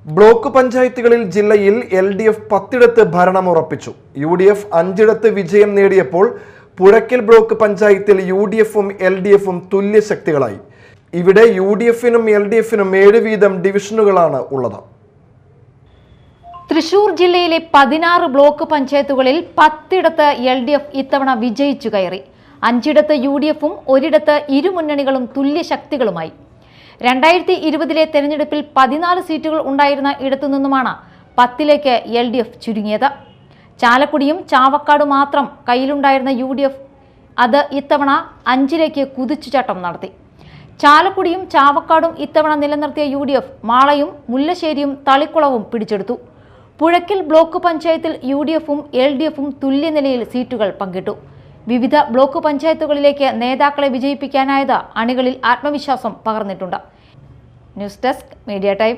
Block പഞ്ചായത്തുകളിൽ ജില്ലയിൽ LDF 10 ഭരണം ഉറപ്പിച്ചു. UDF 5 വിജയം നേടിയപ്പോൾ പുഴയ്ക്കൽ ബ്ലോക്ക് പഞ്ചായത്തിൽ UDF-ഉം LDF-ഉം തുല്യ ശക്തികളായി. ഇവിടെ UDF-നും LDF-നും 7 വീതം ഡിവിഷനുകളാണ് ഉള്ളത്. തൃശൂർ ജില്ലയിലെ 16 ബ്ലോക്ക് പഞ്ചായത്തുകളിൽ 10 LDF ഇത്തവണ വിജയിച്ചു കയറി. 5 UDF-ഉം 1 ഇരു മുന്നണികളും തുല്യ ശക്തികളുമായി. 2020 തെരഞ്ഞെടുപ്പിൽ 14 സീറ്റുകൾ ഉണ്ടായിരുന്ന ഇടത്തു നിന്നുമാണ് 10 LDF ചുരുങ്ങിയത്. ചാലക്കുടിയും ചാവക്കാടും മാത്രം കയ്യിലുണ്ടായിരുന്ന UDF അത് ഇത്തവണ 5 കുതിച്ചുചാട്ടം നടത്തി. ചാലക്കുടിയും ചാവക്കാടും ഇത്തവണ നിലനിർത്തിയ UDF മാളയും മുല്ലശ്ശേരിയും തളിക്കുളവും പിടിച്ചെടുത്തു. പുഴയ്ക്കൽ ബ്ലോക്ക് പഞ്ചായത്തിൽ UDF-ഉം LDF-ഉം തുല്യനിലയിൽ സീറ്റുകൾ പങ്കിട്ടു. വിവിധ ബ്ലോക്ക് പഞ്ചായത്തുകളിലേക്ക് നേതാക്കളെ വിജയിപ്പിക്കാനായത് അണികളിൽ ആത്മവിശ്വാസം പകർന്നിട്ടുണ്ട്. News desk media time.